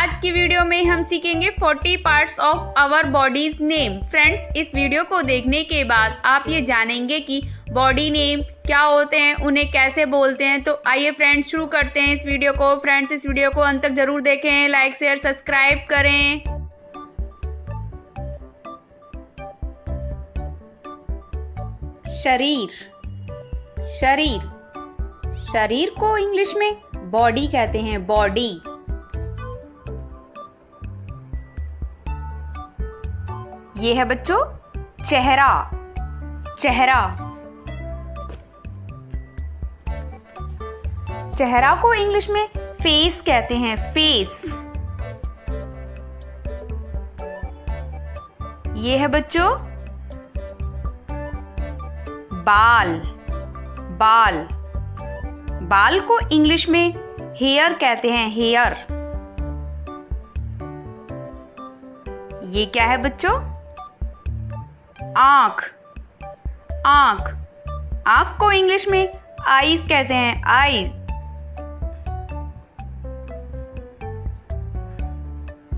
आज की वीडियो में हम सीखेंगे 40 parts of our bodies name. Friends, इस वीडियो को देखने के बाद आप ये जानेंगे कि बॉडी नेम क्या होते हैं, उन्हें कैसे बोलते हैं। तो आइए फ्रेंड्स शुरू करते हैं इस वीडियो को। फ्रेंड्स, इस वीडियो को अंत तक जरूर देखें, लाइक शेयर सब्सक्राइब करें। शरीर। शरीर शरीर को इंग्लिश में बॉडी कहते हैं, बॉडी। ये है बच्चों चेहरा। चेहरा चेहरा को इंग्लिश में फेस कहते हैं, फेस। ये है बच्चों बाल। बाल बाल को इंग्लिश में हेयर कहते हैं, हेयर। ये क्या है बच्चों? आंख। आंख आंख को इंग्लिश में आईज कहते हैं, आईज।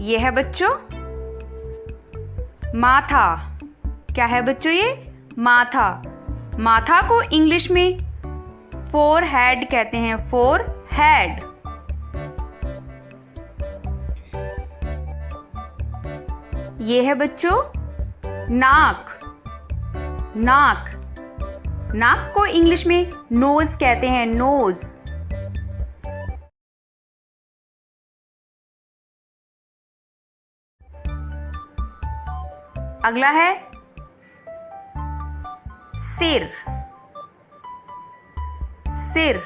ये है बच्चों माथा। क्या है बच्चों? ये माथा। माथा को इंग्लिश में फोर हेड कहते हैं, फोर हेड। ये है बच्चों नाक। नाक नाक को इंग्लिश में नोज कहते हैं, नोज। अगला है सिर। सिर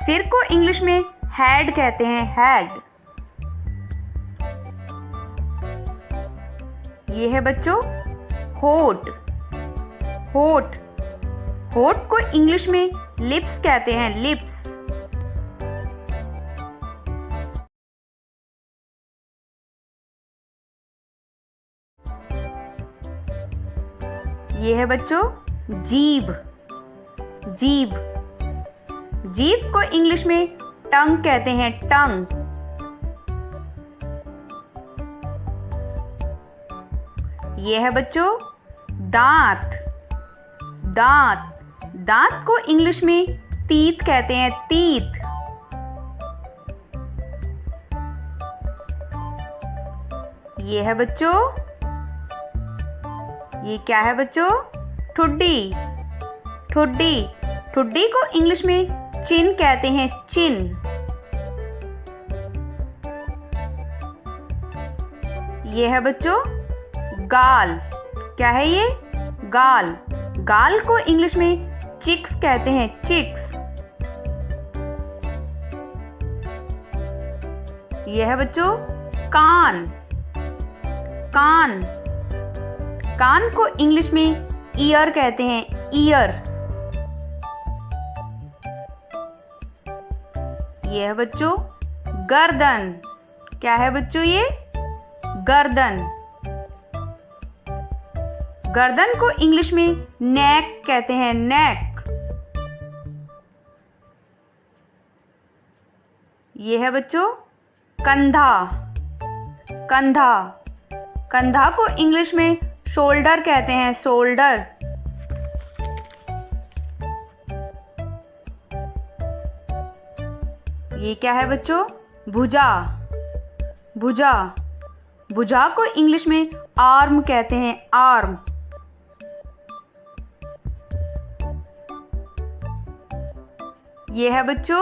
सिर को इंग्लिश में हेड कहते हैं, हेड। ये है बच्चों होठ। होठ होठ को इंग्लिश में लिप्स कहते हैं, लिप्स। ये है बच्चों जीभ। जीभ जीभ को इंग्लिश में टंग कहते हैं, टंग। ये है बच्चों दांत। दांत दांत को इंग्लिश में तीत कहते हैं, तीत। ये है बच्चों ये क्या है बच्चों? ठुड्डी। ठुड्डी ठुड्डी को इंग्लिश में चिन कहते हैं, चिन। ये है बच्चों गाल। क्या है ये? गाल गाल को इंग्लिश में चिक्स कहते हैं, चिक्स। ये है बच्चों कान। कान कान को इंग्लिश में ईयर कहते हैं, ईयर। ये है बच्चों गर्दन। क्या है बच्चों? ये गर्दन। गर्दन को इंग्लिश में नेक कहते हैं, नेक। ये है बच्चों कंधा। कंधा कंधा को इंग्लिश में शोल्डर कहते हैं, शोल्डर। ये क्या है बच्चों? भुजा। भुजा भुजा को इंग्लिश में आर्म कहते हैं, आर्म। ये है बच्चों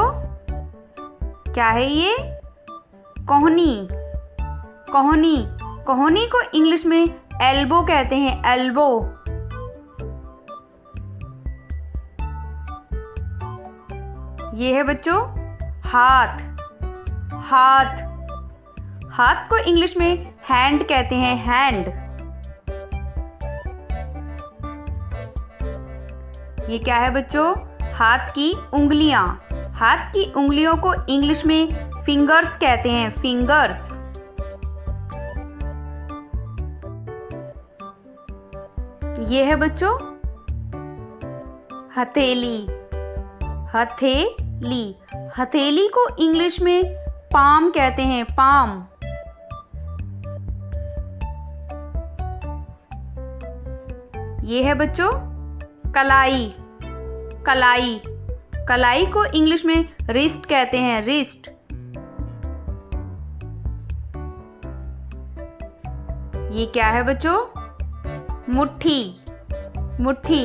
क्या है ये? कोहनी। कोहनी कोहनी को इंग्लिश में एल्बो कहते हैं, एल्बो। ये है बच्चों हाथ। हाथ हाथ को इंग्लिश में हैंड कहते हैं, हैंड। ये क्या है बच्चों? हाथ की उंगलियां। हाथ की उंगलियों को इंग्लिश में फिंगर्स कहते हैं, फिंगर्स। ये है बच्चों हथेली। हथेली हथेली को इंग्लिश में पाम कहते हैं, पाम। ये है बच्चों कलाई, कलाई। कलाई को इंग्लिश में रिस्ट कहते हैं, रिस्ट। ये क्या है बच्चों? मुट्ठी, मुट्ठी।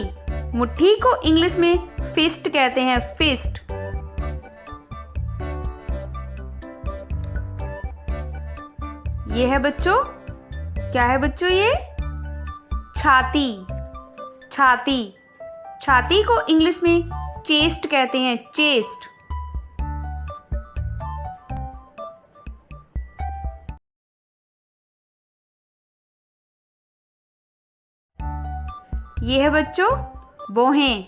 मुट्ठी को इंग्लिश में फिस्ट कहते हैं, फिस्ट। ये है बच्चों, क्या है बच्चों ये? छाती, छाती। छाती को इंग्लिश में चेस्ट कहते हैं, चेस्ट। ये है बच्चों भौहें,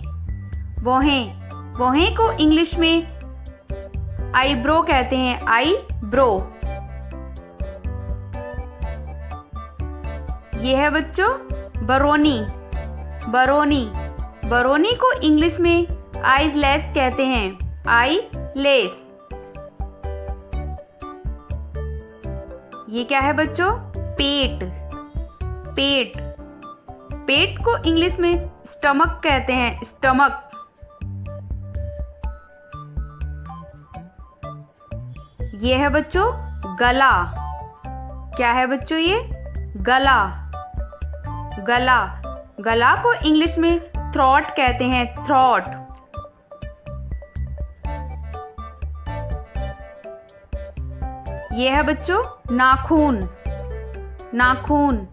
भौहें। भौहें को इंग्लिश में आईब्रो कहते हैं, आईब्रो। ये है बच्चों बरोनी, बरोनी। बरोनी को इंग्लिश में आईलेस कहते हैं, आईलेस। ये क्या है बच्चों? पेट, पेट। पेट को इंग्लिश में स्टमक कहते हैं, स्टमक। ये है बच्चों गला। क्या है बच्चों ये? गला, गला। गला को इंग्लिश में थ्रोट कहते हैं, थ्रोट। ये है बच्चों नाखून, नाखून।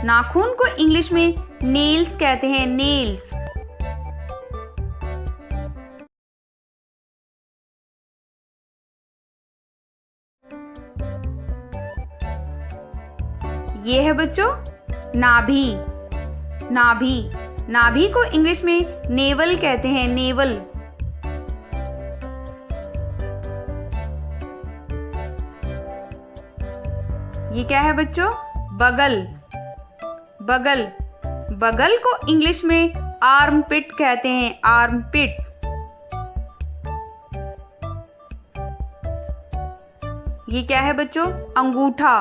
नाखून को इंग्लिश में नेल्स कहते हैं, नेल्स। ये है बच्चों नाभि, नाभि। नाभि को इंग्लिश में नेवल कहते हैं, नेवल। ये क्या है बच्चों? बगल, बगल। बगल को इंग्लिश में आर्मपिट कहते हैं, आर्मपिट। ये क्या है बच्चों? अंगूठा,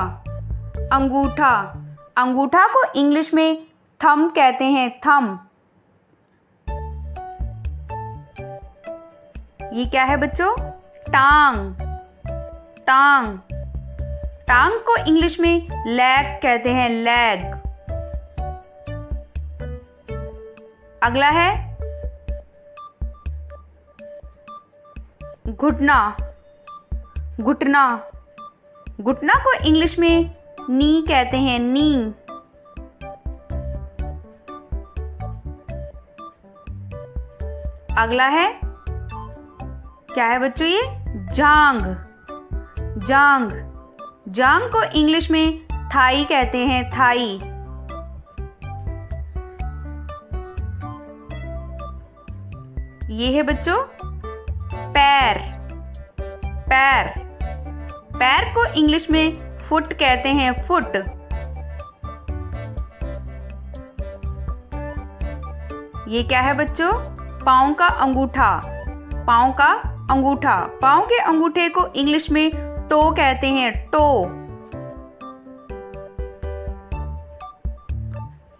अंगूठा। अंगूठा को इंग्लिश में थंब कहते हैं, थंब। ये क्या है बच्चों? टांग, टांग। टांग को इंग्लिश में लेग कहते हैं, लेग। अगला है घुटना, घुटना। घुटना को इंग्लिश में नी कहते हैं, नी। अगला है, क्या है बच्चों ये? जांग, जांग। जांग को इंग्लिश में थाई कहते हैं, थाई। ये है बच्चों पैर, पैर। पैर को इंग्लिश में फुट कहते हैं, फुट। ये क्या है बच्चों? पाँव का अंगूठा, पाँव का अंगूठा। पाँव के अंगूठे को इंग्लिश में टो कहते हैं, टो।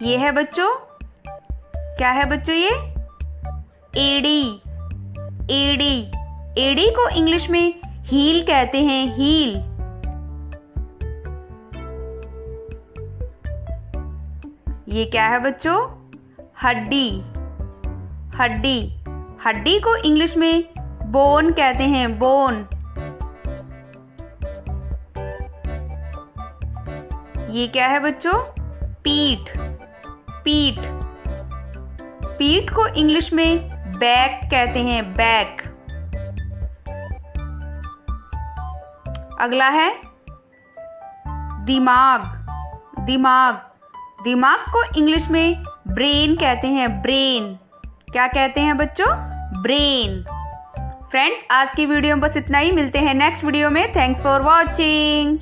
ये है बच्चों, क्या है बच्चों ये? एड़ी, एड़ी। एड़ी को इंग्लिश में हील कहते हैं, हील। ये क्या है बच्चों? हड्डी, हड्डी। हड्डी को इंग्लिश में बोन कहते हैं, बोन। ये क्या है बच्चों? पीठ, पीठ। पीठ को इंग्लिश में बैक कहते हैं, बैक। अगला है दिमाग, दिमाग। दिमाग को इंग्लिश में ब्रेन कहते हैं, ब्रेन। क्या कहते हैं बच्चों? ब्रेन। फ्रेंड्स, आज की वीडियो में बस इतना ही। मिलते हैं नेक्स्ट वीडियो में। Thanks for watching.